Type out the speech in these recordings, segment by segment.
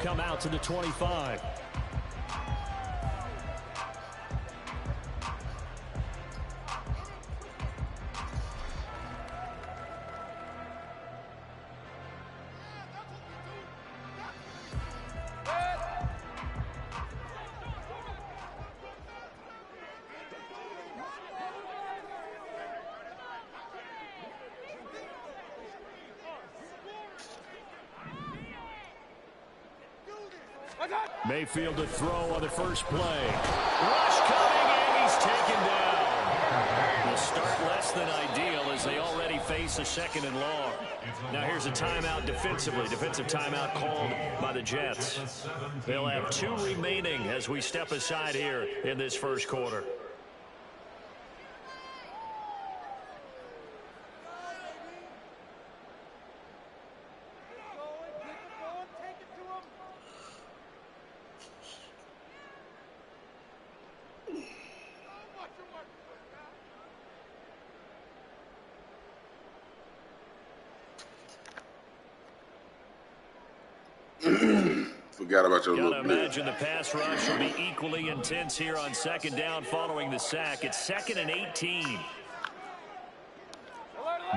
come out to the 25. Mayfield to throw on the first play. Rush coming, and he's taken down. The start less than ideal as they already face a second and long. Now here's a timeout defensively. Defensive timeout called by the Jets. They'll have 2 remaining as we step aside here in this first quarter. Forgot about your little Gotta imagine the pass rush will be equally intense here on second down following the sack. It's 2nd and 18.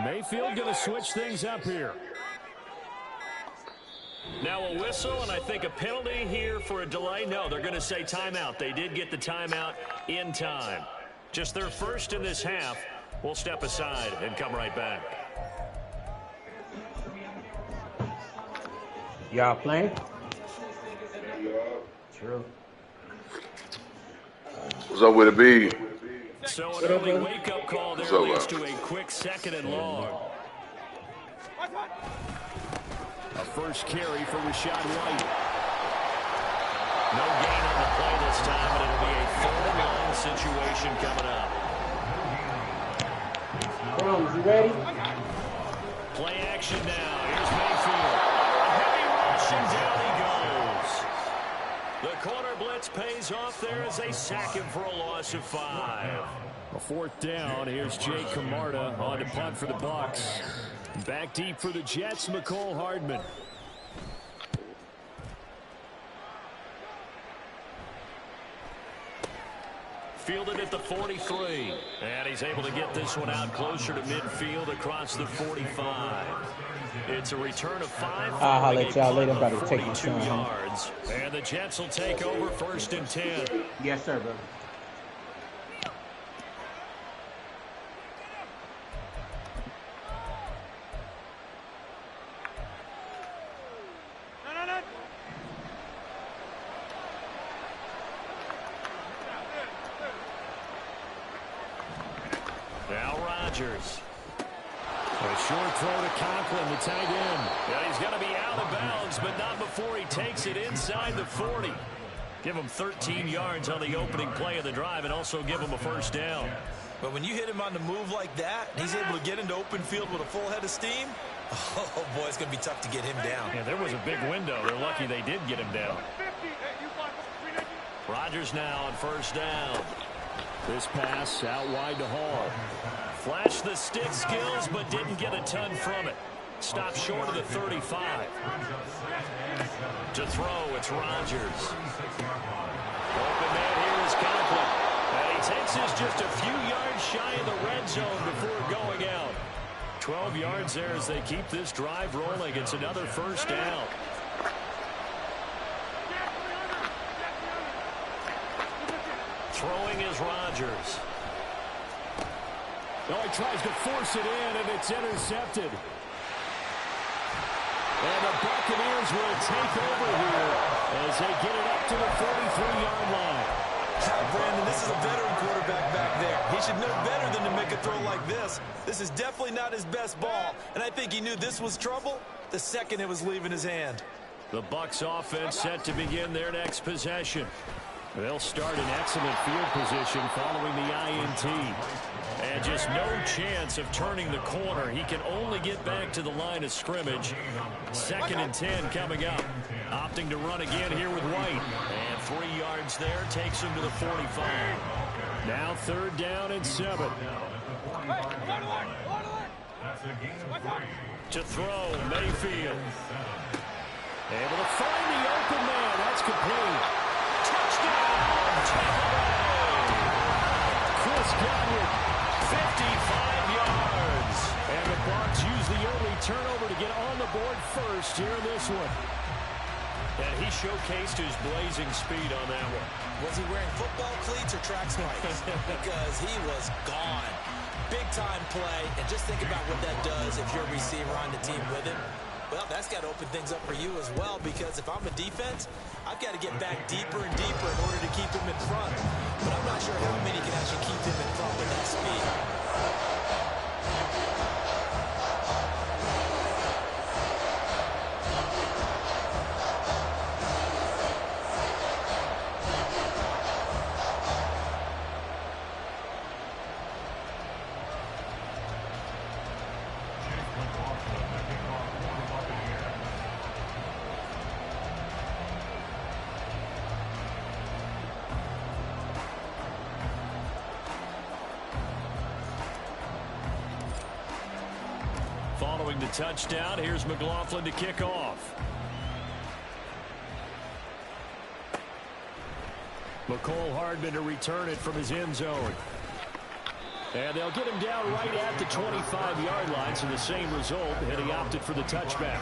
Mayfield going to switch things up here. Now a whistle, and I think a penalty here for a delay. No, they're going to say timeout. They did get the timeout in time. Just their first in this half. We'll step aside and come right back. Y'all playing? True. What's up with it, B? So an early wake-up call there leads to a quick 2nd and long. A first carry for Rashad White. No gain on the play this time, but it'll be a 3rd and long situation coming up. Browns, you ready? Play action now. Here's Mayfield. A heavy rush, and down he goes. The corner blitz pays off there as they sack him for a loss of 5. A 4th down. Here's Jay Camarda on to punt for the Bucs. Back deep for the Jets, McCole Hardman. Fielded at the 43. And he's able to get this one out closer to midfield across the 45. It's a return of 5. I'll holler at y'all later. I'm about to take my 42 yards. And the Jets will take over 1st and 10. Yes, sir, bro. Now Rodgers. A short throw to Conklin, the tight end. Yeah, he's going to be out of bounds, but not before he takes it inside the 40. Give him 13 yards on the opening play of the drive and also give him a 1st down. But when you hit him on the move like that, he's able to get into open field with a full head of steam. Oh, boy, it's going to be tough to get him down. Yeah, there was a big window. They're lucky they did get him down. Rodgers now on 1st down. This pass out wide to Hall. Flashed the stick skills, but didn't get a ton from it. Stopped short of the 35. To throw, it's Rodgers. Open man here is Conklin. And he takes this just a few yards shy of the red zone before going out. 12 yards there as they keep this drive rolling. It's another 1st down. Throwing is Rodgers. Oh, he tries to force it in, and it's intercepted. And the Buccaneers will take over here as they get it up to the 43-yard line. Brandon, this is a veteran quarterback back there. He should know better than to make a throw like this. This is definitely not his best ball, and I think he knew this was trouble the second it was leaving his hand. The Bucs offense set to begin their next possession. They'll start in excellent field position following the INT. And just no chance of turning the corner. He can only get back to the line of scrimmage. 2nd and 10 coming up. Opting to run again here with White. And 3 yards there takes him to the 45. Now 3rd down and 7. To throw, Mayfield. Able to find the open complete. Touchdown, Tampa Bay. Chris Godwin, 55 yards. And the Bucs use the early turnover to get on the board first here in this one. And he showcased his blazing speed on that one. Was he wearing football cleats or track spikes? Because he was gone. Big-time play, and just think about what that does if you're a receiver on the team with him. Well, that's got to open things up for you as well, because if I'm a defense, I've got to get back deeper and deeper in order to keep him in front. But I'm not sure how many can actually keep him in front with that speed. Following the touchdown, here's McLaughlin to kick off. McCole Hardman to return it from his end zone. And they'll get him down right at the 25-yard line, so the same result, and he opted for the touchback.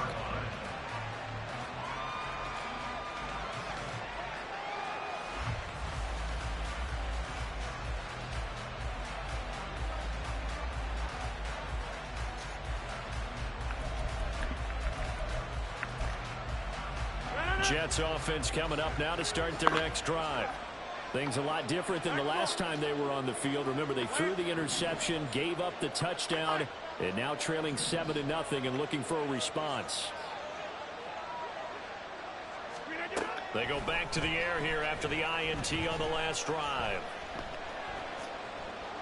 Jets offense coming up now to start their next drive. Things a lot different than the last time they were on the field. Remember, they threw the interception, gave up the touchdown, and now trailing 7-0 and looking for a response. They go back to the air here after the INT on the last drive.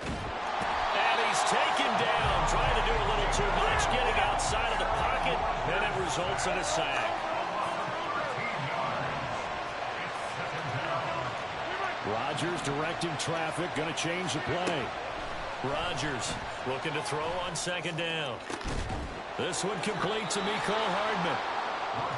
And he's taken down, trying to do a little too much, getting outside of the pocket, and it results in a sack. Rodgers directing traffic, going to change the play. Rodgers looking to throw on second down. This one complete to Mecole Hardman.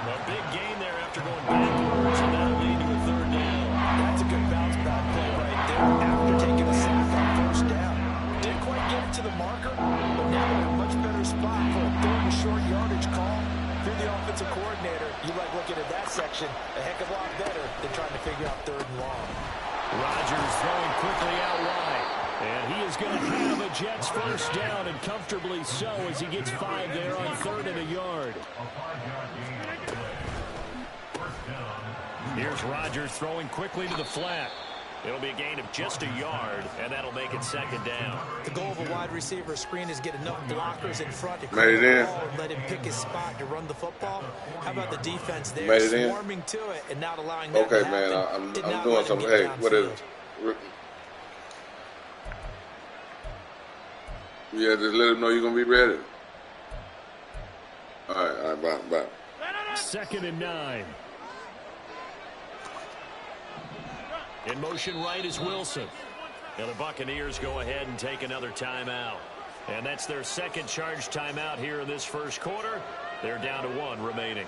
A big gain there after going backwards, and that'll lead to a third down. That's a good bounce back play right there after taking a sack on first down. Didn't quite get it to the marker, but now they're in a much better spot for a third and short yardage call. If you're the offensive coordinator, you like looking at that section a heck of a lot better than trying to figure out third and long. Rodgers throwing quickly out wide. And he is going to have a Jets first down, and comfortably so, as he gets 5 there on 3rd and a yard. Here's Rodgers throwing quickly to the flat. It'll be a gain of just a yard, and that'll make it second down. The goal of a wide receiver screen is get enough blockers in front to Made it the in. ball and let him pick his spot to run the football. How about the defense there, Made it in. swarming to it and not allowing that Okay, to man, happen? I'm Did not doing let him something. get Hey, what is downfield. it? Yeah, just let him know you're going to be ready. All right, bye. 2nd and 9. In motion right is Wilson. Now the Buccaneers go ahead and take another timeout. And that's their second charge timeout here in this first quarter. They're down to 1 remaining.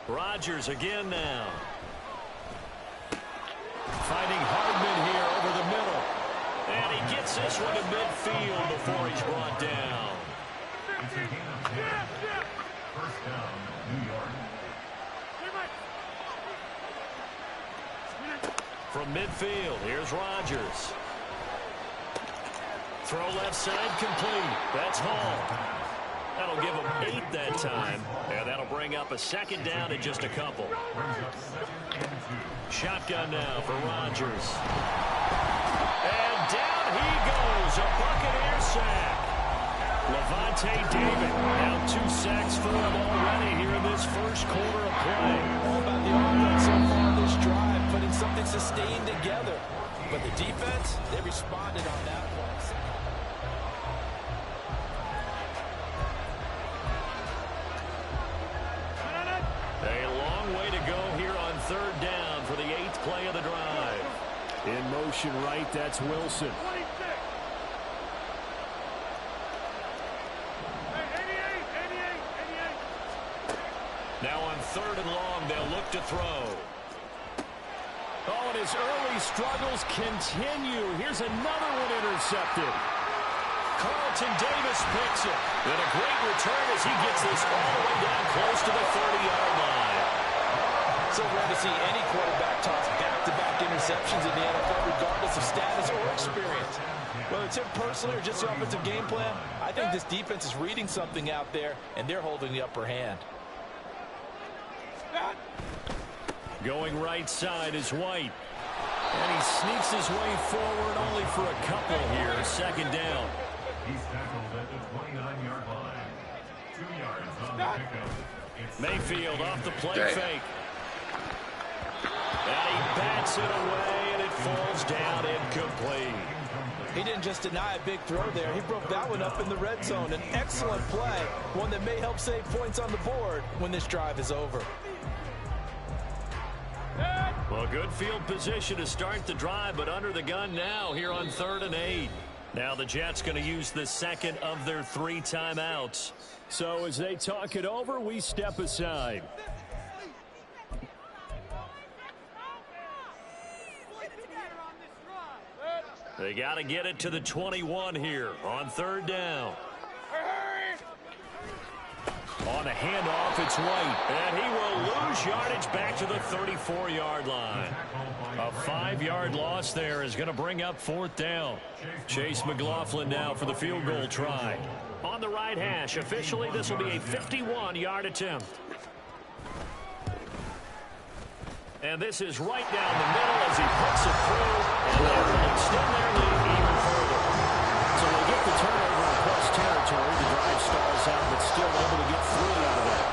Rodgers again now. Finding Hardman here over the middle. And he gets this one to midfield before he's brought down. First down, New York. From midfield, here's Rodgers. Throw left side complete. That's Hall. That'll give him 8 that time. And that'll bring up a second down in just a couple. Shotgun now for Rodgers. And down he goes. A Buccaneer sack. Levante David. Now 2 sacks for him already here in this first quarter of play. All about the offense so far this drive. putting something sustained together. But the defense, they responded on that one. A long way to go here on third down for the 8th play of the drive. In motion right, that's Wilson. Now on third and long, they'll look to throw. Oh, and his early struggles continue. Here's another one intercepted. Carlton Davis picks it. And a great return as he gets this all the way down close to the 30-yard line. So rare to see any quarterback toss back-to-back interceptions in the NFL, regardless of status or experience. Whether it's him personally or just the offensive game plan, I think this defense is reading something out there, and they're holding the upper hand. Going right side is White. And he sneaks his way forward only for a couple here. Second down. He's tackled at the 29-yard line. 2 yards on the pickup. Mayfield off the play fake. And he bats it away, and it falls down incomplete. He didn't just deny a big throw there. He broke that one up in the red zone. An excellent play, one that may help save points on the board when this drive is over. Well, good field position to start the drive, but under the gun now here on 3rd and 8. Now the Jets going to use the second of their 3 timeouts. So as they talk it over, we step aside. They got to get it to the 21 here on 3rd down. On a handoff, it's White, and he will lose yardage back to the 34-yard line. A 5-yard loss there is going to bring up 4th down. Chase McLaughlin now for the field goal try. On the right hash, officially this will be a 51-yard attempt. And this is right down the middle as he puts it through, and they will extend their lead even further. So they get the turnover in plus territory. The drive stalls out, but still able to get 3 out of that.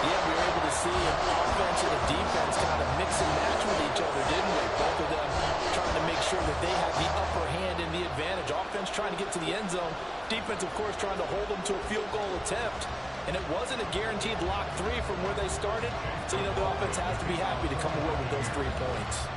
Yeah, we were able to see an offense and a defense kind of mix and match with each other, didn't we? Both of them trying to make sure that they have the upper hand and the advantage. Offense trying to get to the end zone. Defense, of course, trying to hold them to a field goal attempt. And it wasn't a guaranteed lock 3 from where they started. So, you know, the offense has to be happy to come away with those 3 points.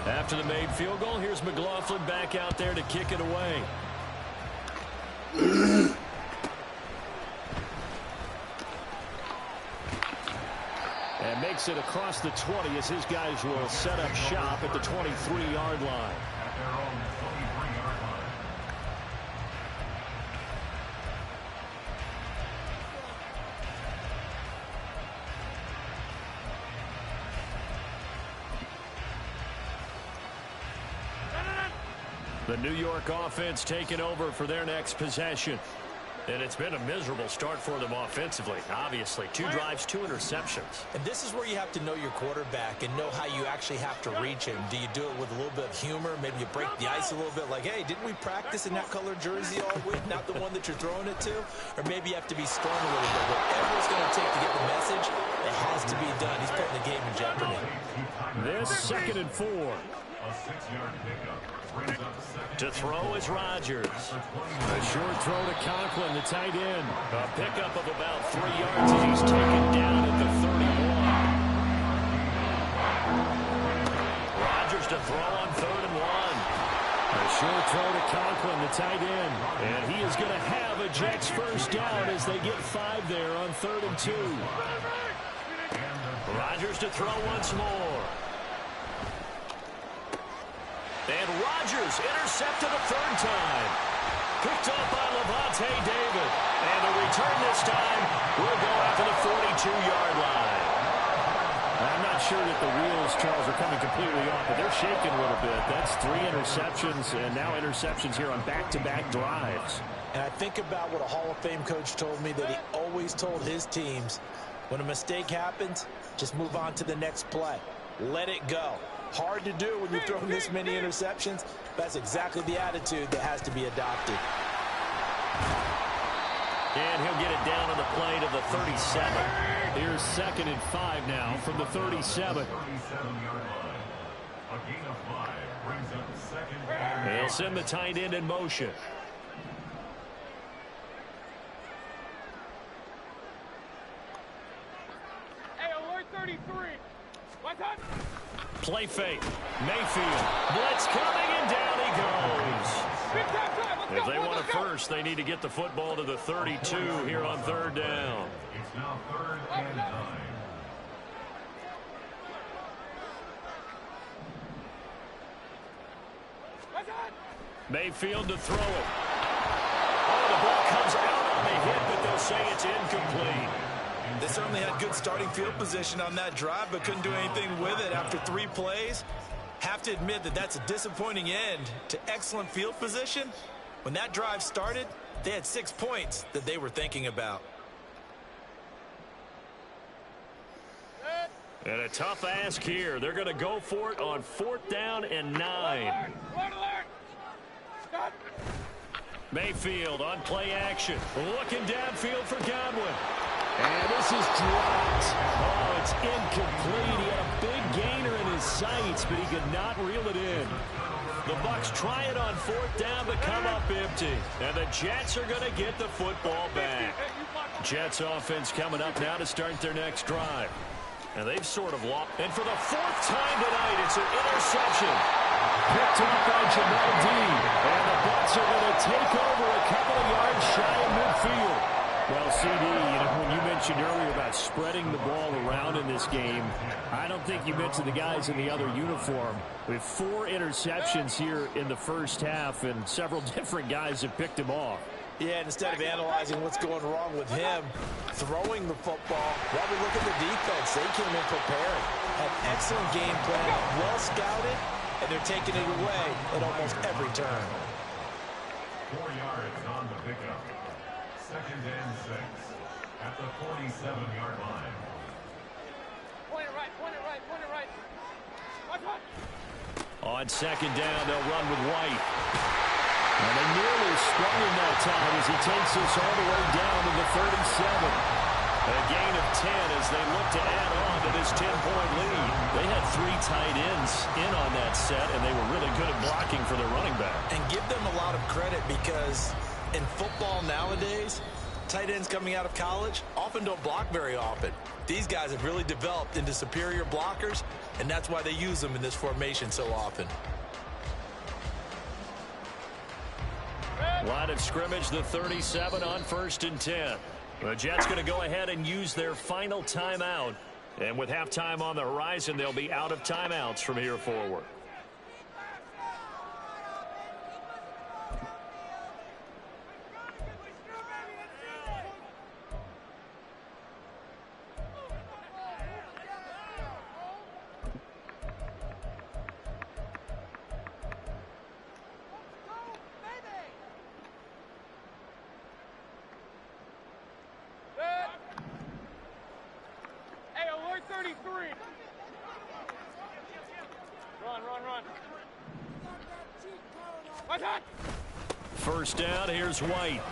After the made field goal, here's McLaughlin back out there to kick it away. And makes it across the 20 as his guys will set up shop at the 23-yard line. At their own 23-yard line. The New York offense taking over for their next possession. And it's been a miserable start for them offensively, obviously. 2 drives, 2 interceptions. And this is where you have to know your quarterback and know how you actually have to reach him. Do you do it with a little bit of humor? Maybe you break the ice a little bit like, hey, didn't we practice in that color jersey all week, not the one that you're throwing it to? Or maybe you have to be stern a little bit. Whatever it's going to take to get the message, it has to be done. He's putting the game in jeopardy. This 2nd and 4. A 6-yard pickup. To throw is Rodgers. A short throw to Conklin, the tight end. A pickup of about 3 yards as he's taken down at the 31. Rodgers to throw on 3rd and 1. A short throw to Conklin, the tight end. And he is going to have a Jets first down as they get 5 there on 3rd and 2. Rodgers to throw once more. And Rodgers intercepted a 3rd time. Picked up by Levante David. And the return this time will go out to the 42-yard line. I'm not sure that the wheels, Charles, are coming completely off, but they're shaking a little bit. That's 3 interceptions, and now interceptions here on back-to-back drives. And I think about what a Hall of Fame coach told me, that he always told his teams, When a mistake happens, just move on to the next play. Let it go. Hard to do when you've thrown this many interceptions. That's exactly the attitude that has to be adopted. And he'll get it down on the play to the 37. Here's 2nd and 5 now from the 37. 37-yard line. A gain of 5 brings up 2nd down. They'll send the tight end in motion. Hey, alert 33. What's up? Play fake. Mayfield. Blitz coming, and down he goes. If they want a first, they need to get the football to the 32 here on 3rd down. It's now 3rd and 9. Mayfield to throw it. Oh, the ball comes out on the hit, but they'll say it's incomplete. They certainly had good starting field position on that drive, but couldn't do anything with it after 3 plays. Have to admit that that's a disappointing end to excellent field position. When that drive started, they had 6 points that they were thinking about. And a tough ask here. They're going to go for it on 4th down and 9. Mayfield on play action. Looking downfield for Godwin. And this is dropped. Oh, it's incomplete. He had a big gainer in his sights, but he could not reel it in. The Bucs try it on 4th down to come up empty. And the Jets are going to get the football back. Jets offense coming up now to start their next drive. And they've sort of lost. And for the 4th time tonight, it's an interception. Picked off by Jamal Dean. And the Bucs are going to take over a couple of yards shy of midfield. Well, CD, when you mentioned earlier about spreading the ball around in this game, I don't think you mentioned the guys in the other uniform. We have 4 interceptions here in the first half, and several different guys have picked him off. Yeah, and instead of analyzing what's going wrong with him, throwing the football, while we look at the defense, they came in prepared. Had excellent game plan, well scouted, and they're taking it away at almost every turn. 4 yards on the pickup. 2nd and 6 at the 47-yard line. Point it right, point it right, point it right. Watch, watch. On 2nd down, they'll run with White. And they nearly sprung him that time as he takes us all the way down to the 37. A gain of 10 as they look to add on to this 10-point lead. They had 3 tight ends in on that set, and they were really good at blocking for their running back. And give them a lot of credit because in football nowadays, tight ends coming out of college often don't block very often. These guys have really developed into superior blockers, and that's why they use them in this formation so often. Line of scrimmage, the 37 on 1st and 10. The Jets going to go ahead and use their final timeout. And with halftime on the horizon, they'll be out of timeouts from here forward. Hey, alert 33. Run, run, run. Watch out. 1st down, here's White.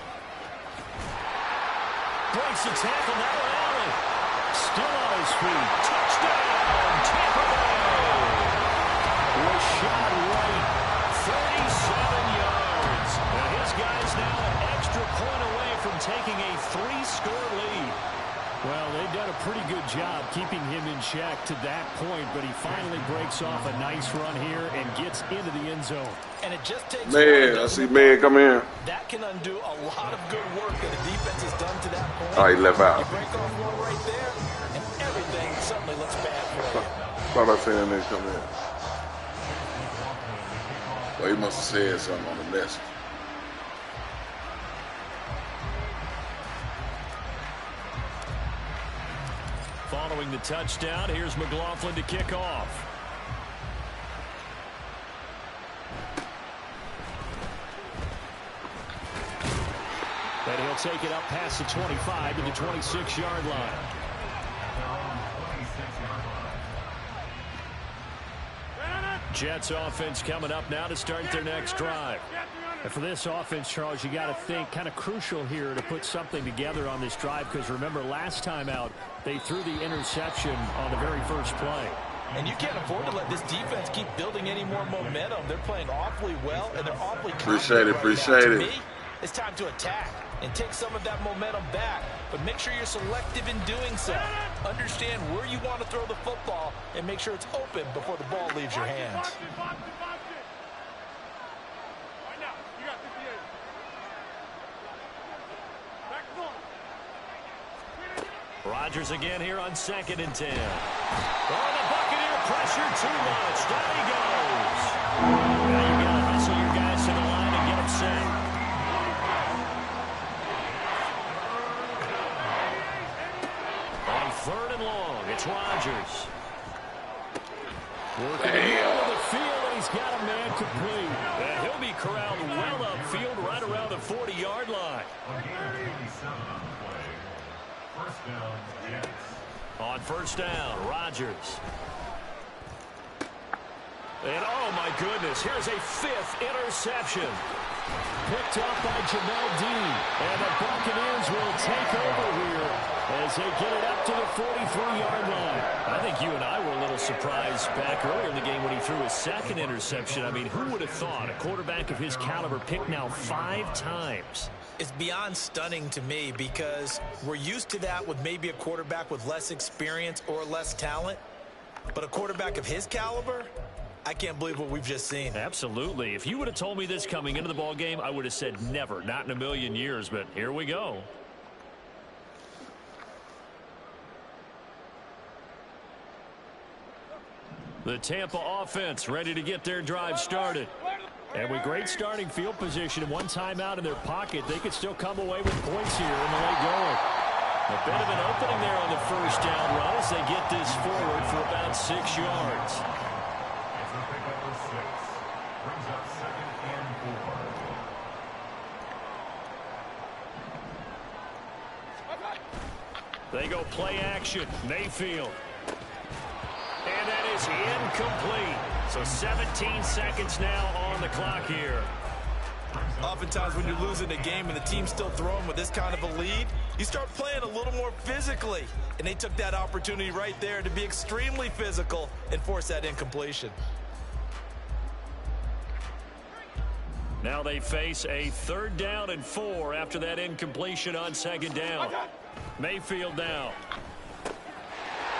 Breaks the tackle, now Allen. Still on his feet. Touchdown, Tampa Bay. Rashad White, 37 yards. And his guys now an extra point away from taking a 3-score lead. Well, they've done a pretty good job keeping him in check to that point, but he finally breaks off a nice run here and gets into the end zone. And it just takes Man, I see man come in. that can undo a lot of good work that the defense has done to that point. Oh, he left out. You break off one right there, and everything suddenly looks bad for you. Thought I seen him come in. Well, he must have said something on the message. Following the touchdown, here's McLaughlin to kick off. And he'll take it up past the 25 to the 26-yard line. Jets offense coming up now to start their next drive. And for this offense, Charles, you got to think kind of crucial here to put something together on this drive, because remember last time out they threw the interception on the very first play. And you can't afford to let this defense keep building any more momentum. They're playing awfully well, and they're awfully confident Appreciate it. To me, it's time to attack and take some of that momentum back. But make sure you're selective in doing so. Understand where you want to throw the football and make sure it's open before the ball leaves your hands. Rodgers again here on 2nd and 10. Oh, the Buccaneer pressure too much. Down he goes. Now you got to hustle your guys to the line and get them set. On 3rd and long, it's Rodgers. Working the middle of the field, and he's got a man complete. And he'll be corralled well upfield right around the 40-yard line. On 1st down, Rodgers. And oh my goodness, here's a 5th interception. Picked up by Jamel Dean. And the Buccaneers will take over here as they get it up to the 43-yard line. I think you and I were a little surprised back earlier in the game when he threw his 2nd interception. I mean, who would have thought a quarterback of his caliber picked now 5 times? It's beyond stunning to me, because we're used to that with maybe a quarterback with less experience or less talent. But a quarterback of his caliber, I can't believe what we've just seen. Absolutely. If you would have told me this coming into the ball game, I would have said never, not in a million years. But here we go. The Tampa offense ready to get their drive started. And with great starting field position and 1 timeout in their pocket, they could still come away with points here in the late going. A bit of an opening there on the 1st down run as they get this forward for about 6 yards. It's a pickup of 6. Brings up 2nd and 4. They go play action. Mayfield. And that is incomplete. So 17 seconds now on the clock here. Oftentimes when you're losing a game and the team's still throwing with this kind of a lead, you start playing a little more physically. And they took that opportunity right there to be extremely physical and force that incompletion. Now they face a 3rd down and 4 after that incompletion on 2nd down. Mayfield now.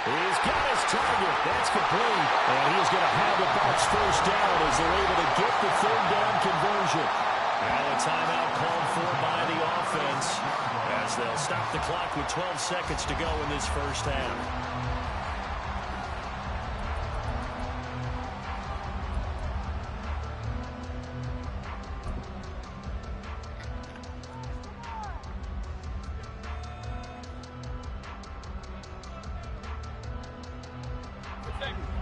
He's got his target. That's complete. And he's going to have the Bucs 1st down as they're able to get the 3rd down conversion. Now a timeout called for by the offense as they'll stop the clock with 12 seconds to go in this 1st half.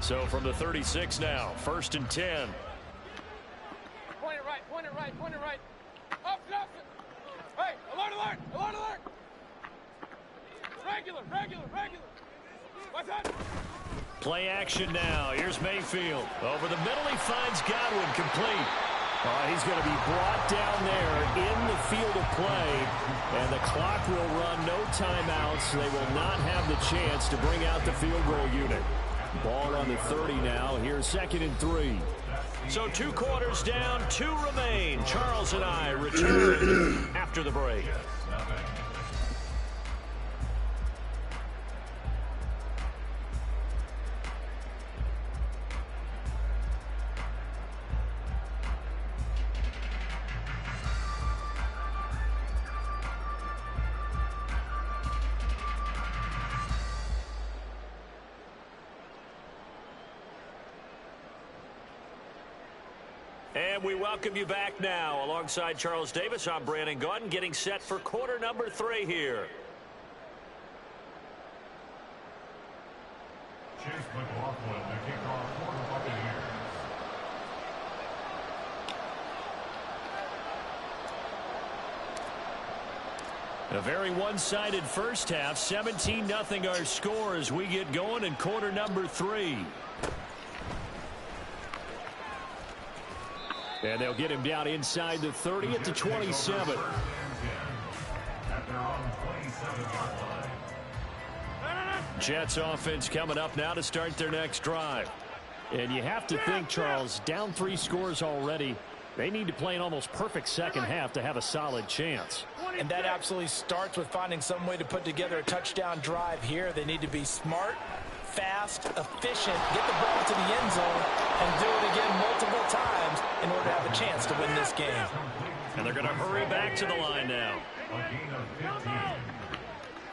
So from the 36 now, 1st and 10. Point it right, point it right, point it right. Up, up. Hey, alert, alert, alert, alert. Regular, regular, regular. What's that? Play action now. Here's Mayfield. Over the middle, he finds Godwin, complete. He's going to be brought down there in the field of play, and the clock will run, no timeouts. They will not have the chance to bring out the field goal unit. Ball on the 30 now. Here's 2nd and 3. So 2 quarters down, 2 remain. Charles and I return after the break. And we welcome you back now. Alongside Charles Davis, I'm Brandon Gaudin, getting set for quarter number 3 here. Chase McLaughlin, the kickoff for the Buccaneers. A very one-sided first half. 17-0 our score as we get going in quarter number 3. And they'll get him down inside the 30 at the 27. Jets offense coming up now to start their next drive. And you have to think, Charles, down 3 scores already. They need to play an almost perfect second half to have a solid chance. And that absolutely starts with finding some way to put together a touchdown drive here. They need to be smart, fast, efficient, get the ball to the end zone, and do it again multiple times in order to have a chance to win this game. And they're going to hurry back to the line now. A gain of 15.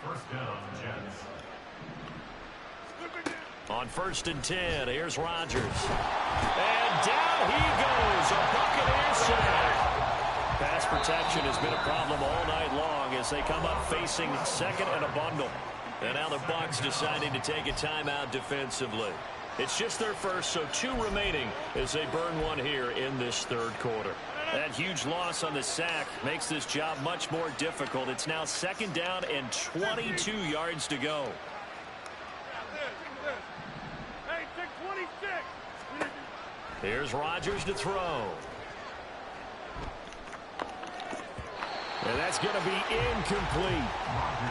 First down, Jets. On 1st and 10, here's Rodgers. And down he goes, a Buccaneer sack. Pass protection has been a problem all night long as they come up facing second and a bundle. And now the Bucs deciding to take a timeout defensively. It's just their first, so 2 remaining as they burn one here in this 3rd quarter. That huge loss on the sack makes this job much more difficult. It's now 2nd down and 22 yards to go. Here's Rodgers to throw. And that's going to be incomplete.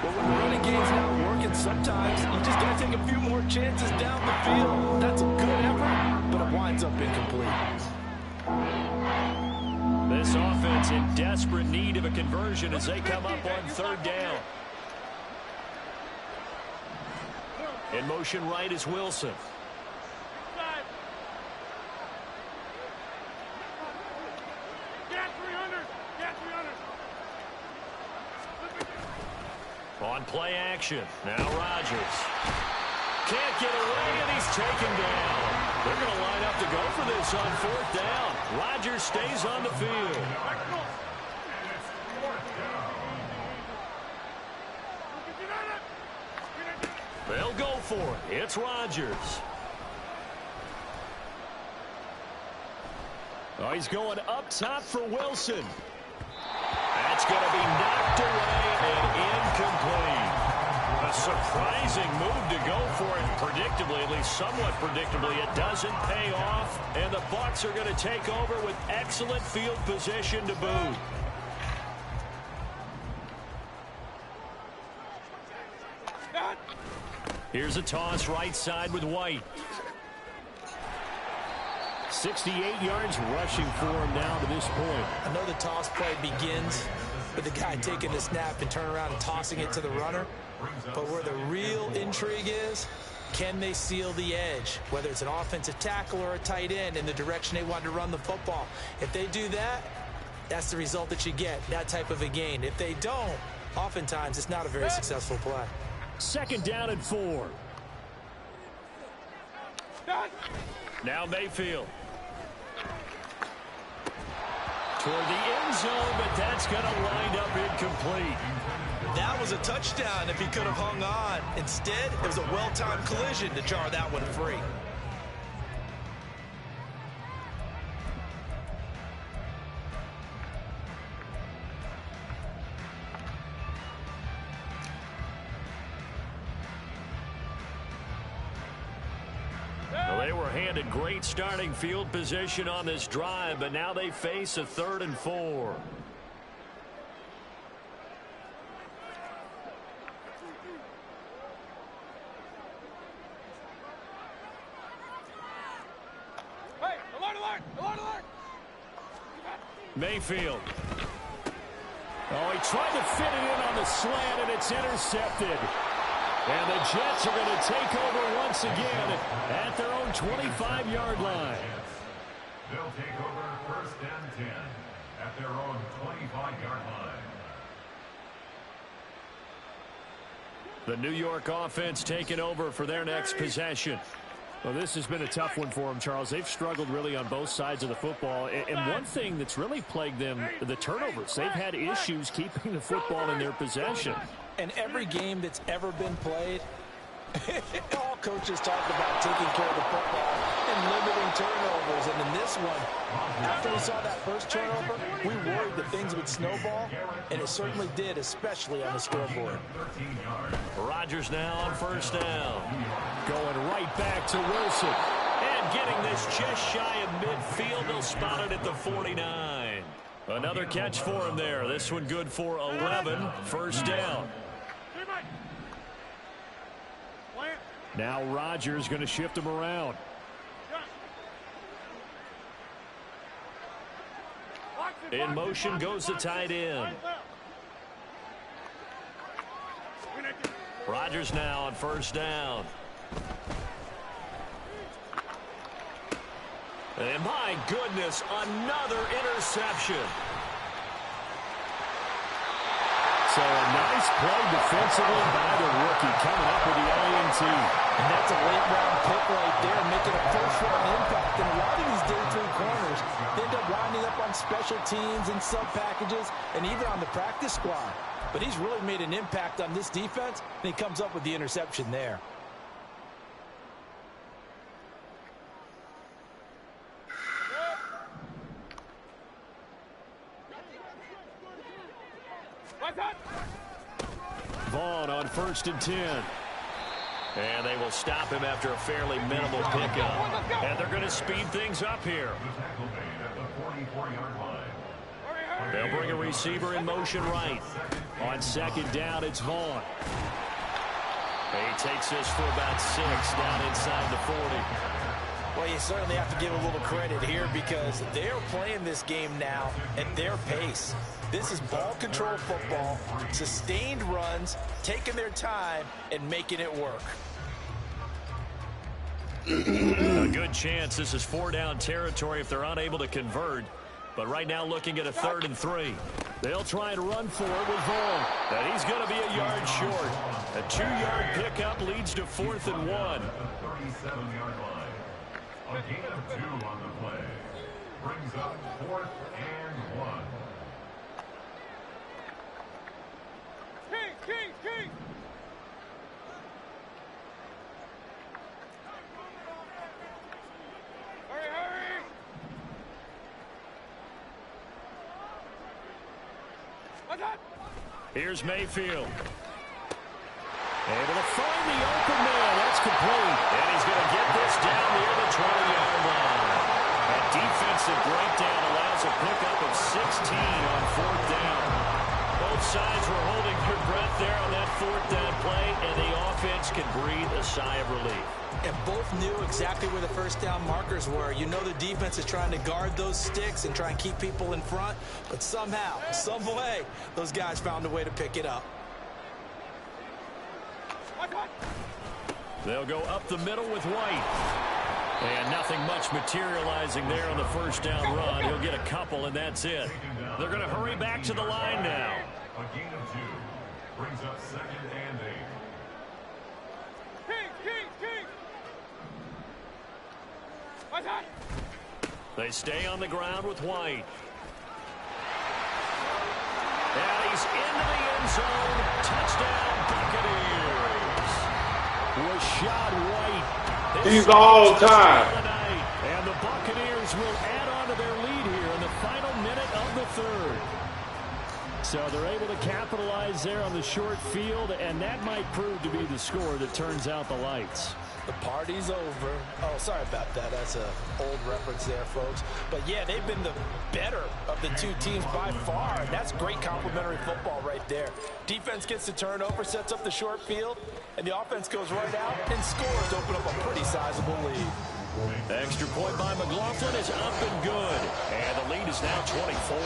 But when the running game's not working, sometimes you just got to take a few more chances down the field. That's a good effort, but it winds up incomplete. This offense in desperate need of a conversion as they come up on 3rd down. In motion right is Wilson. On play action, now Rodgers. Can't get away, and he's taken down. They're going to line up to go for this on 4th down. Rodgers stays on the field. They'll go for it. It's Rodgers. Oh, he's going up top for Wilson. That's going to be knocked away and incomplete. A surprising move to go for it. Predictably, at least somewhat predictably, it doesn't pay off. And the Bucs are going to take over with excellent field position to boot. Here's a toss right side with White. 68 yards rushing for him now to this point. I know the toss play begins with the guy taking the snap and turning around and tossing it to the runner. But where the real intrigue is, can they seal the edge? Whether it's an offensive tackle or a tight end in the direction they want to run the football. If they do that, that's the result that you get, that type of a gain. If they don't, oftentimes it's not a very successful play. 2nd down and 4. Now Mayfield. Toward the end zone, but that's going to wind up incomplete. That was a touchdown if he could have hung on. Instead, it was a well-timed collision to jar that one free. They were handed great starting field position on this drive, but now they face a 3rd and 4. Hey, alert! Mayfield. Oh, he tried to fit it in on the slant, and it's intercepted. And the Jets are going to take over once again at their own 25-yard line. They'll take over 1st and 10 at their own 25-yard line. The New York offense taking over for their next possession. Well, this has been a tough one for them, Charles. They've struggled really on both sides of the football. And one thing that's really plagued them, the turnovers. They've had issues keeping the football in their possession. And every game that's ever been played, all coaches talk about taking care of the football and limiting turnovers. And in this one, after we saw that first turnover, we worried that things would snowball, and it certainly did, especially on the scoreboard. Rodgers now on 1st down. Going right back to Wilson. And And getting this just shy of midfield, they'll spot it at the 49. Another catch for him there. This one good for 11. First down. Now Rodgers going to shift him around. In motion goes the tight end. Rodgers now on first down. And my goodness, another interception. So a nice play defensively by the rookie coming up with the INT. And that's a late-round pick right there, making a first-round impact. And a lot of these day three corners, they end up winding up on special teams and sub-packages and even on the practice squad. But he's really made an impact on this defense, and he comes up with the interception there. Vaughn on 1st and 10. And they will stop him after a fairly minimal pickup. And they're going to speed things up here. They'll bring a receiver in motion right. On 2nd down, it's Vaughn. He takes this for about 6 down inside the 40. Well, you certainly have to give a little credit here because they're playing this game now at their pace. This is ball control football, sustained runs, taking their time, and making it work. A good chance this is 4-down territory if they're unable to convert. But right now looking at a 3rd and 3. They'll try and run for it with Vaughn. And he's going to be a yard short. A 2-yard pickup leads to 4th and 1. 37-yard line. A gain of 2 on the play. Brings up 4th and 1. King! Hurry! Here's Mayfield. Able to find the open man. That's complete. And he's going to get this down near the 20-yard line. That defensive breakdown allows a pickup of 16 on 4th down. Both sides were holding their breath there on that 4th down play, and the offense can breathe a sigh of relief. And both knew exactly where the first down markers were. You know the defense is trying to guard those sticks and try and keep people in front, but somehow, some way, those guys found a way to pick it up. They'll go up the middle with White. And nothing much materializing there on the first down run. He'll get a couple, and that's it. They're going to hurry back to the line now. A gain of 2. Brings up 2nd and 8. They stay on the ground with White. And he's into the end zone. Touchdown, Buccaneers. Rashad White. He's all time. And the Buccaneers will add on to their lead here in the final minute of the 3rd. So they're able to capitalize there on the short field, and that might prove to be the score that turns out the lights. The party's over. Oh, sorry about that. That's an old reference there, folks. But, yeah, they've been the better of the two teams by far, and that's great complimentary football right there. Defense gets the turnover, sets up the short field, and the offense goes right out and scores to open up a pretty sizable lead. Extra point by McLaughlin is up and good, and the lead is now 24.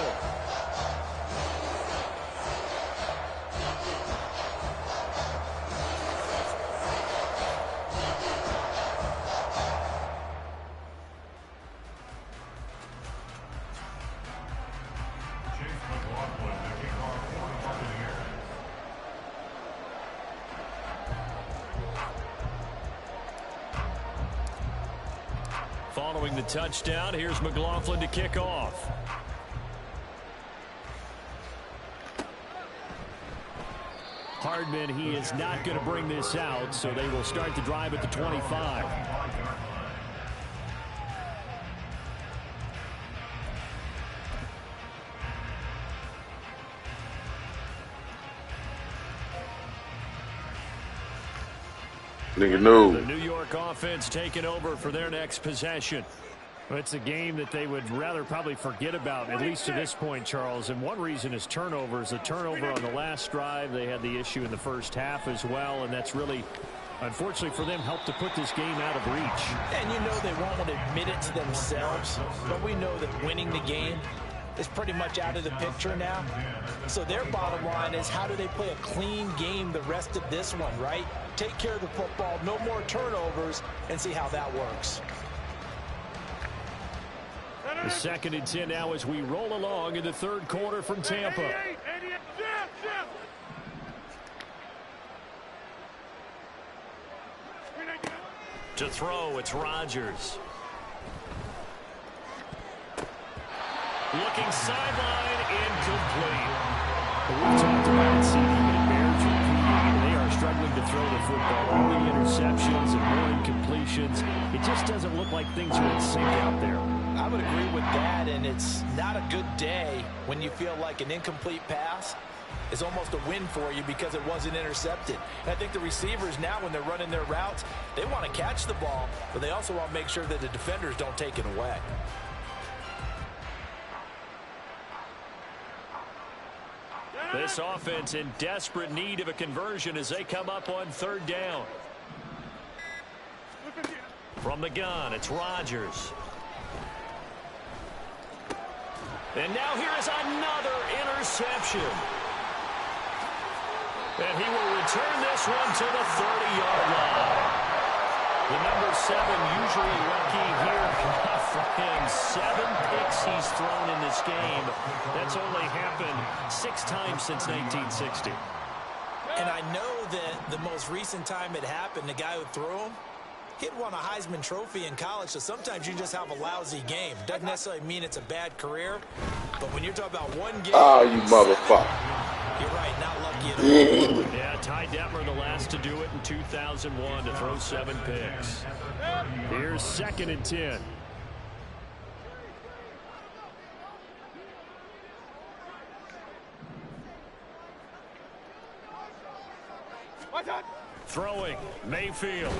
Following the touchdown, here's McLaughlin to kick off. Hardman, he is not going to bring this out, so they will start the drive at the 25. Nigga, no. The New York offense taking over for their next possession. Well, it's a game that they would rather probably forget about, at least to this point, Charles. And one reason is turnovers. A turnover on the last drive. They had the issue in the first half as well, and that's really, unfortunately for them, helped to put this game out of reach. And you know they won't want to admit it to themselves, but we know that winning the game is pretty much out of the picture now. So their bottom line is, how do they play a clean game the rest of this one, right? Take care of the football, no more turnovers, and see how that works. The 2nd and 10 now as we roll along in the third quarter from Tampa. To throw, it's Rodgers. Looking sideline, incomplete. We've talked about it, seeing even Bears repeating. They are struggling to throw the football. Early interceptions and more incompletions. It just doesn't look like things are in sync out there. I would agree with that, and it's not a good day when you feel like an incomplete pass is almost a win for you because it wasn't intercepted. And I think the receivers now, when they're running their routes, they want to catch the ball, but they also want to make sure that the defenders don't take it away. This offense in desperate need of a conversion as they come up on 3rd down. From the gun, it's Rodgers. And now here is another interception. And he will return this one to the 30-yard line. The number 7 usually lucky here for him. 7 picks he's thrown in this game. That's only happened 6 times since 1960. And I know that the most recent time it happened, the guy who threw him, he'd won a Heisman Trophy in college, so sometimes you just have a lousy game. Doesn't necessarily mean it's a bad career, but when you're talking about one game... Oh, you motherfucker. You're right, not lucky at all. Yeah, Ty Detmer the last to do it in 2001 to throw 7 picks. Here's 2nd and 10. Throwing, Mayfield.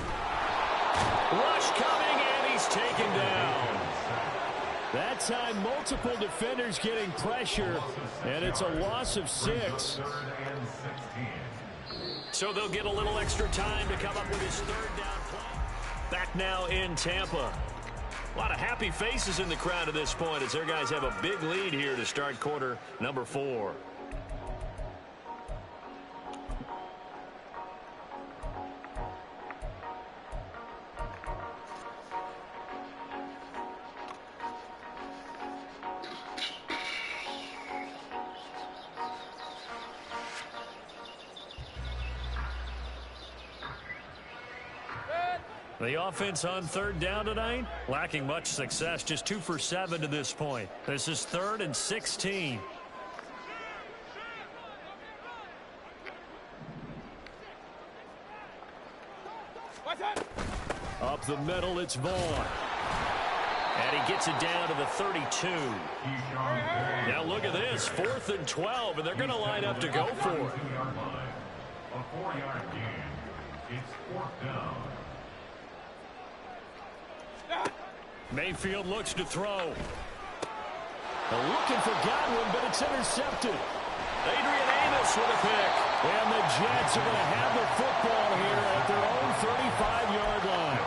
Rush coming, and he's taken down. That time, multiple defenders getting pressure, and it's a loss of 6. So they'll get a little extra time to come up with his 3rd down play. Back now in Tampa. A lot of happy faces in the crowd at this point as their guys have a big lead here to start quarter number 4. The offense on 3rd down tonight, lacking much success, just 2 for 7 to this point. This is 3rd and 16. Up the middle, it's Vaughn. And he gets it down to the 32. Now look at this, 4th and 12, and they're going to line up to go for it. A 4-yard gain. It's 4th down. Mayfield looks to throw. Looking for Godwin, but it's intercepted. Adrian Amos with a pick. And the Jets are going to have the football here at their own 35-yard line.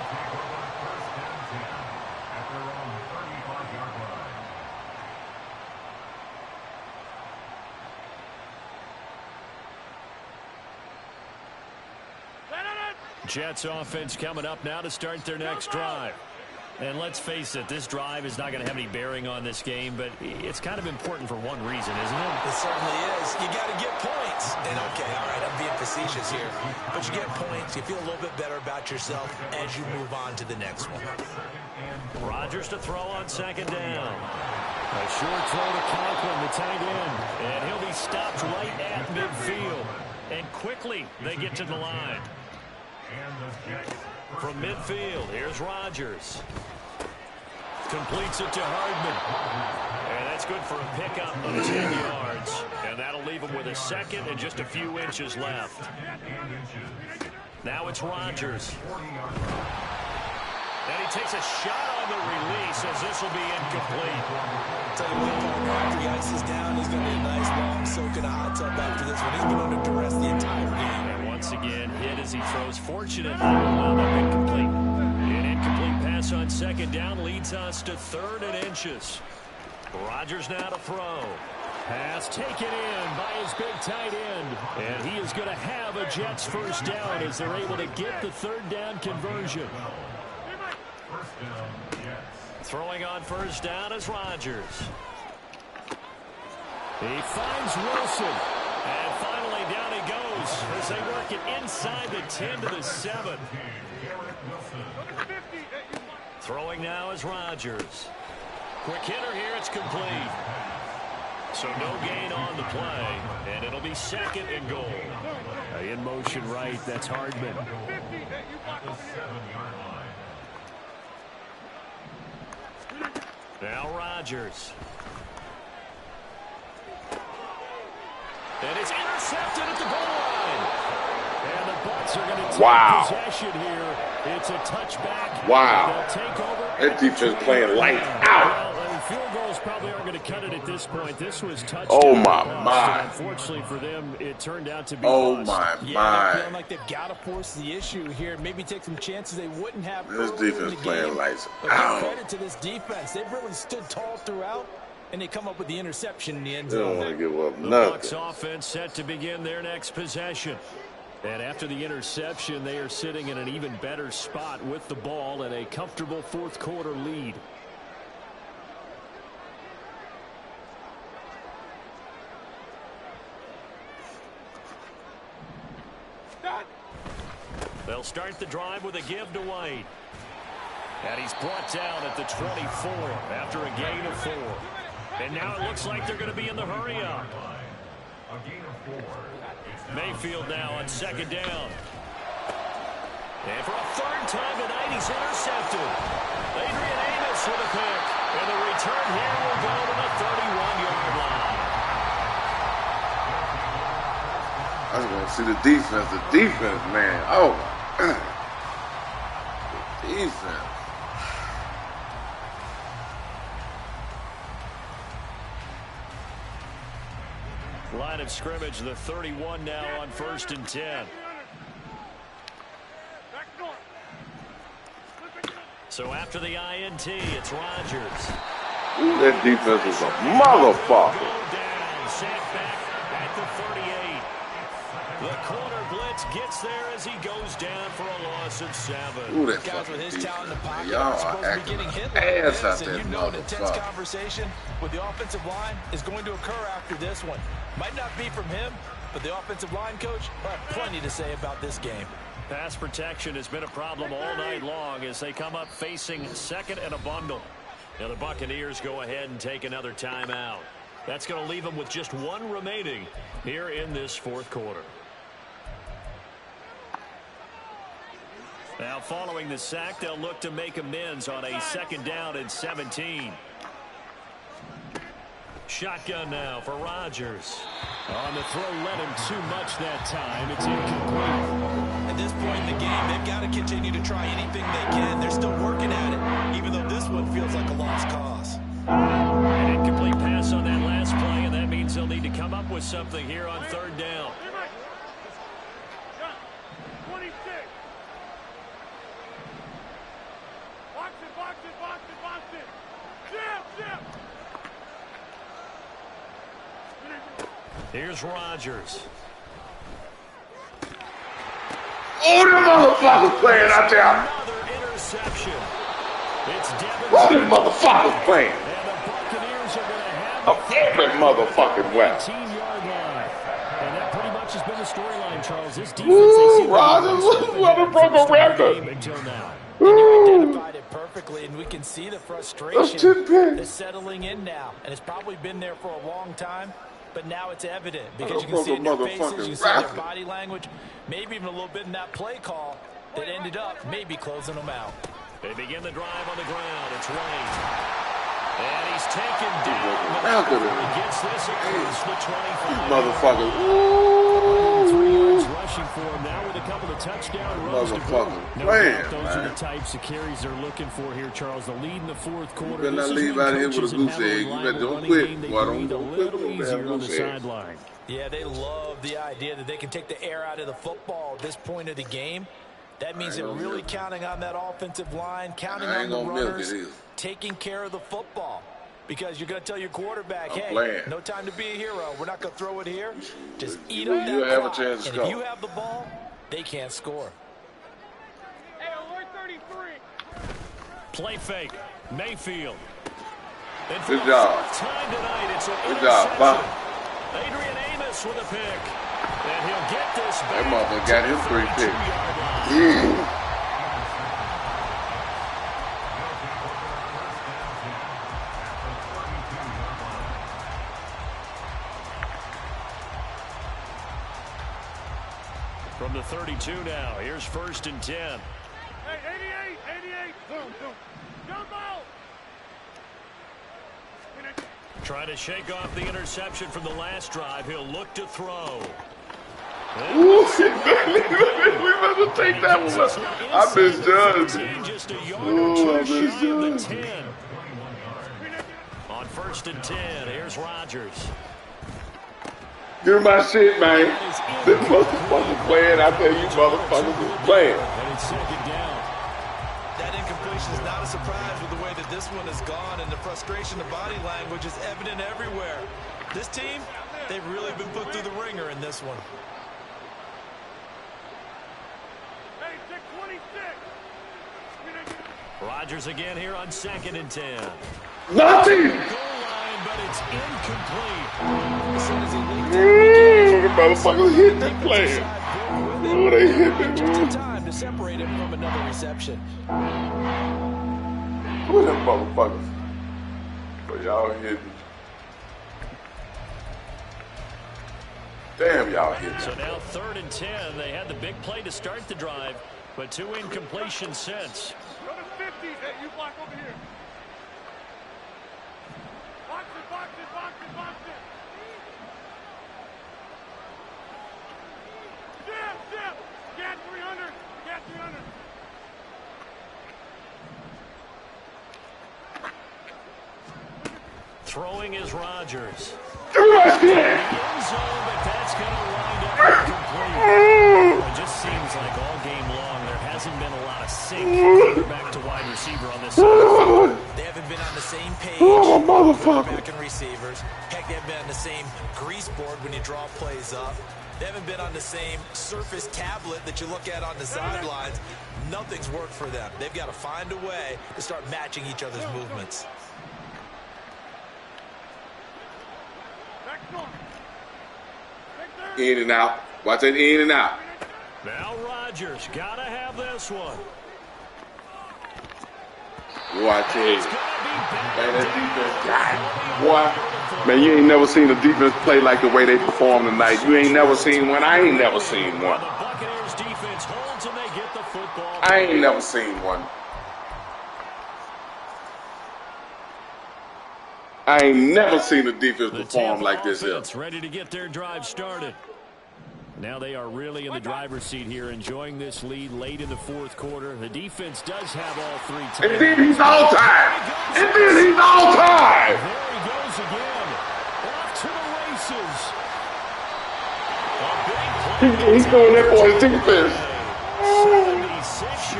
At their own 35-yard line. Jets offense coming up now to start their next drive. And let's face it, this drive is not going to have any bearing on this game, but it's kind of important for one reason, isn't it? It certainly is. You got to get points. And okay, all right, I'm being facetious here. But you get points, you feel a little bit better about yourself as you move on to the next one. Rodgers to throw on 2nd down. A short throw to Conklin, the tight end. And he'll be stopped right at midfield. And quickly they get to the line. From midfield, here's Rodgers. Completes it to Hardman. And that's good for a pickup of 10 yards. And that'll leave him with a 2nd and just a few inches left. Now it's Rodgers. And he takes a shot on the release as this will be incomplete. Tell you what, Paul, after he ices down, he's going to be a nice long soak in a hot tub after this one. He's been under duress the entire game. And once again, hit as he throws. Fortunately, wound up incomplete. An incomplete pass on second down leads us to 3rd and inches. Rodgers now to throw. Pass taken in by his big tight end. And he is going to have a Jets first down as they're able to get the 3rd down conversion. Throwing on first down is Rodgers. He finds Wilson. And finally down he goes as they work it inside the 10 to the 7. Throwing now is Rodgers. Quick hitter here, it's complete. So no gain on the play, and it'll be 2nd and goal. In motion right, that's Hardman. Now Rodgers. And it's intercepted at the goal line. And the Bucs are going to take possession here. It's a touchback. Wow. They'll take over. That defense playing lights out. Well, field goals probably aren't going to cut it at this point. This was touchdown. Oh, my. Unfortunately for them, it turned out to be Oh, lost. my. Feeling like they've got to force the issue here. Maybe take some chances they wouldn't have. This defense playing lights but out. credit to this defense. They've really stood tall throughout, and they come up with the interception in the end They don't zone. want to give up The nothing. Bucs offense set to begin their next possession. And after the interception, they are sitting in an even better spot with the ball and a comfortable 4th quarter lead. They'll start the drive with a give to White. And he's brought down at the 24 after a gain of 4. And now it looks like they're going to be in the hurry-up. Mayfield now on 2nd down. And for a 3rd time tonight, he's intercepted. Adrian Amos with a pick. And the return here will go to the 31-yard line. I just want to see the defense. The defense, man. Oh, my God. The defense. Line of scrimmage, the 31 now on 1st and 10. So after the INT, it's Rodgers. Ooh, that defense is a motherfucker. Go down, set back at the 38. The corner blitz gets there as he goes down for a loss of 7. Ooh, that Guys with fucking his talent in the defense. pocket Y'all are supposed are to be acting getting hit like like ass out this, there, and you know an intense motherfucker. conversation with the offensive line is going to occur after this one. Might not be from him, but the offensive line coach will have plenty to say about this game. Pass protection has been a problem all night long as they come up facing 2nd and a bundle. Now the Buccaneers go ahead and take another timeout. That's going to leave them with just 1 remaining here in this 4th quarter. Now following the sack, they'll look to make amends on a 2nd down and 17. Shotgun now for Rodgers. On the throw, led him too much that time. It's incomplete. At this point in the game, they've got to continue to try anything they can. They're still working at it, even though this one feels like a lost cause. An incomplete pass on that last play, and that means they'll need to come up with something here on 3rd down. 26. Box it, box it, box it, box it. Jam. Here's Rodgers. Oh, the motherfuckers playing out there. Another interception. It's Devin. Oh, the motherfuckers playing. And the Buccaneers are going to have Of every motherfucking way. 18-yard line. And that pretty much has been the storyline, Charles. This defense, Woo, Rodgers, what a broken record. until now. And you identified it perfectly, and we can see the That's frustration 10 picks. that's settling in now. And it's probably been there for a long time, but now it's evident because you can see it in their faces, you can see it in their body language, maybe even a little bit in that play call that ended up maybe closing them out. They begin the drive on the ground. It's Wayne. And he's taken Look at down. him. He gets this across the 25. Motherfuckers. Ooh. 3 yards rushing rushing for him now with a couple of touchdown runs to boot. Motherfucker playing, Those are man. the types of carries they're looking for here, Charles. The lead in the fourth quarter. You better not leave out of here with a goose egg. You better don't quit. Boy, don't quit with them damn goose eggs. Yeah, they love the idea that they can take the air out of the football at this point of the game. That means they're really counting on that offensive line, counting on the runners, taking care of the football. Because you're going to tell your quarterback, hey, no time to be a hero. We're not going to throw it here. Just eat up that clock. And if you have the ball, they can't score. Hey, alert 33. Play fake. Mayfield. Good job. Good job, Bob. Adrian Amos with a pick. And he'll get this back. That motherfucker got him 3 picks. Yeah. From the 32 now, here's 1st and 10. Hey, 88. Boom. Jump out. Trying to shake off the interception from the last drive. He'll look to throw. Ooh, we better take that one. I misjudged. Ooh, I misjudged. On 1st and 10, here's Rodgers. Give my shit, man. This motherfucker playing. I tell you, motherfuckers is playing. And it's 2nd down. That incompletion is not a surprise with the way that this one has gone, and the frustration, the body language is evident everywhere. This team, they've really been put through the ringer in this one. Hey, 626. Rodgers again here on 2nd and 10. Nothing. Goal line, but it's incomplete. The motherfuckers hit the player. Ooh, they hit the Time to separate him from another reception. Who them motherfuckers? But y'all hitting. Damn, y'all hitting. So now 3rd and 10. They had the big play to start the drive, but 2 incompletions since. Go to 50. Hey, you block over here. Box it. Jam. Get 300. Throwing is Rodgers. Right there. End zone, but that's going to wind up incomplete. It just seems like all game long there hasn't been a lot of sync quarterback to wide receiver on this side. They haven't been on the same page. Oh, motherfucker. Quarterback and receivers. Heck, they haven't been on the same grease board when you draw plays up. They haven't been on the same Surface tablet that you look at on the sidelines. Nothing's worked for them. They've got to find a way to start matching each other's movements. In and out. Watch that in and out. Now Rodgers got to have this one. Watch it. Man, that defense, God, boy, man, you ain't never seen a defense play like the way they perform tonight. You ain't never seen one. I ain't never seen one. The Buccaneers defense holds and they get the football. I ain't never seen one. I ain't never seen a defense perform like this here. Ready to get their drive started. Now they are really in the driver's seat here, enjoying this lead late in the 4th quarter. The defense does have all 3 times. And then he's all time. And then he's all time. There he goes again. Off to the races. He's doing that for his defense.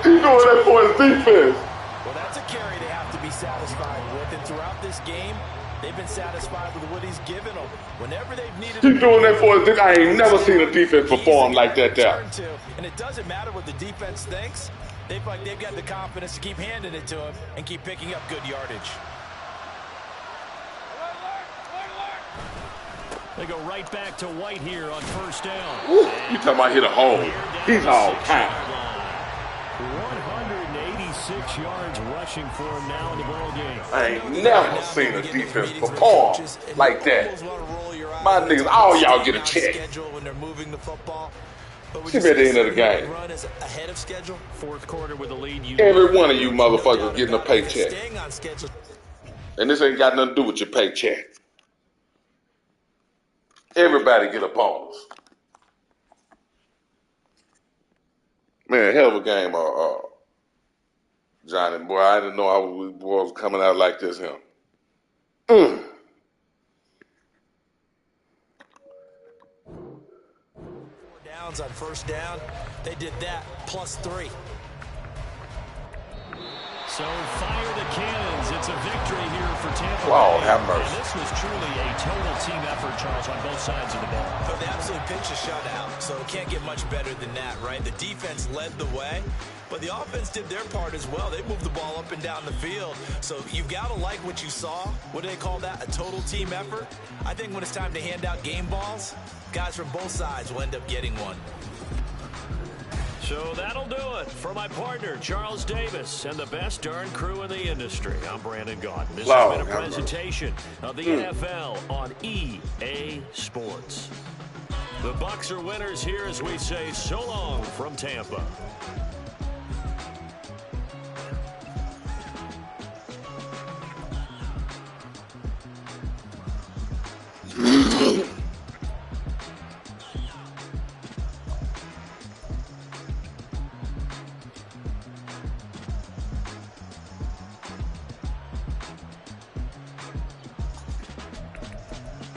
He's doing that for his defense. Well, that's a carry they have to be satisfied with. And throughout this game, they've been satisfied with what he's given them. Whenever they've needed He's doing that for his defense. I ain't never seen a defense perform like that there. And it doesn't matter what the defense thinks. They've got the confidence to keep handing it to him and keep picking up good yardage. They go right back to White here on 1st down. Ooh, you talking about hit a hole. He's all time. 186 yards rushing for him now in the ball game. I ain't never seen a defense perform like that. My niggas, all y'all get a check. See me at the end of the game. Ahead of schedule. 4th quarter with a lead. Every one of you motherfuckers getting a paycheck. And this ain't got nothing to do with your paycheck. Everybody get a bonus. Man, hell of a game, Johnny. Boy, I didn't know I was coming out like this, him. Downs on first down. They did that +3. So fire the cannons. It's a victory here for Tampa Wow, Bay. have mercy. And this was truly a total team effort, Charles, on both sides of the ball. But they absolutely pitched a shutout, so it can't get much better than that, right? The defense led the way, but the offense did their part as well. They moved the ball up and down the field. So you've got to like what you saw. What do they call that? A total team effort? I think when it's time to hand out game balls, guys from both sides will end up getting one. So that'll do it for my partner, Charles Davis, and the best darn crew in the industry. I'm Brandon Gaudin. This has been a presentation of the NFL on EA Sports. The Bucs are winners here as we say so long from Tampa.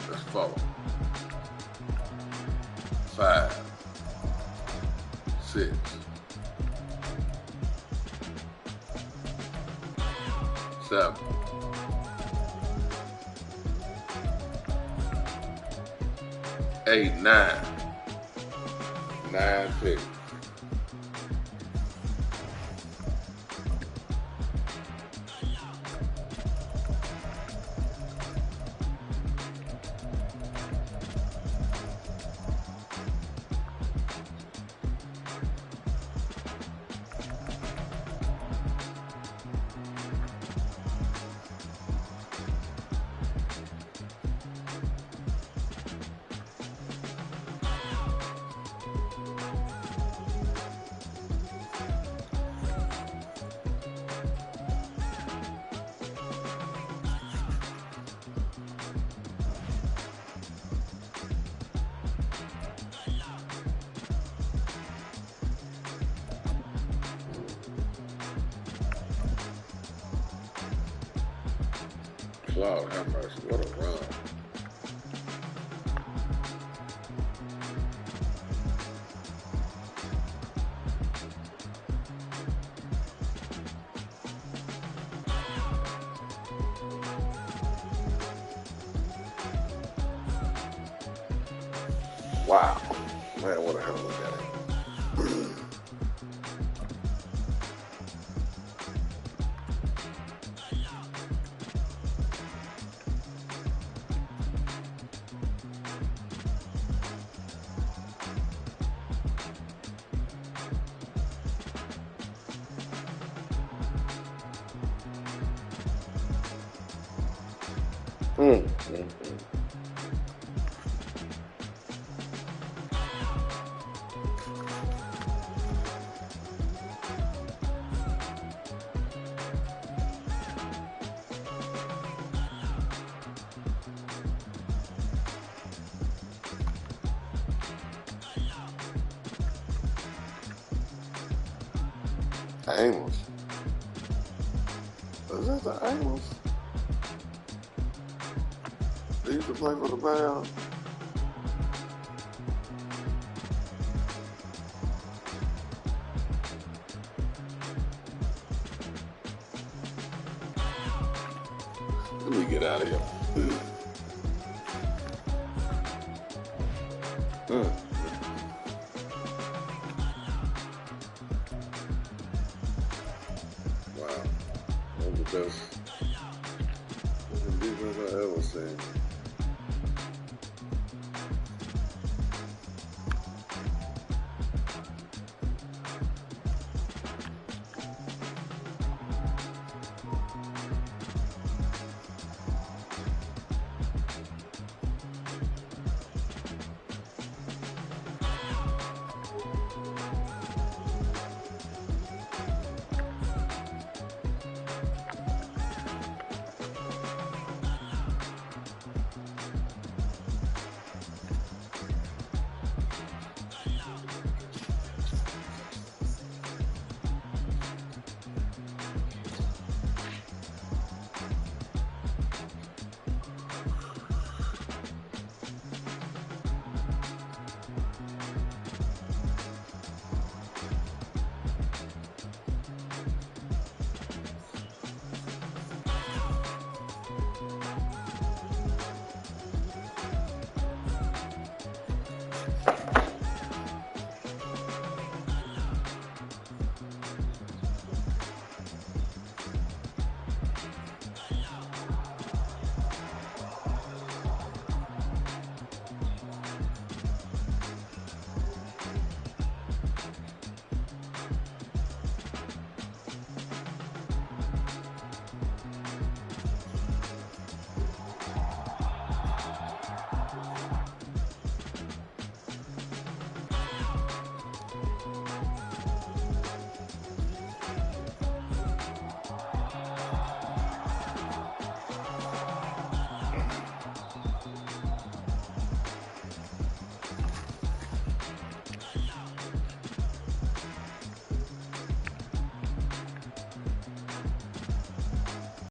That's 4, 5, 6, 7, 8, 9. 9 picks. Lord have mercy. What a run. Wow. Man, what a hell of a game. Amos. Is that the Amos? They used to play for the Bears. Let me get out of here. Wow. One of the best defense I've ever seen.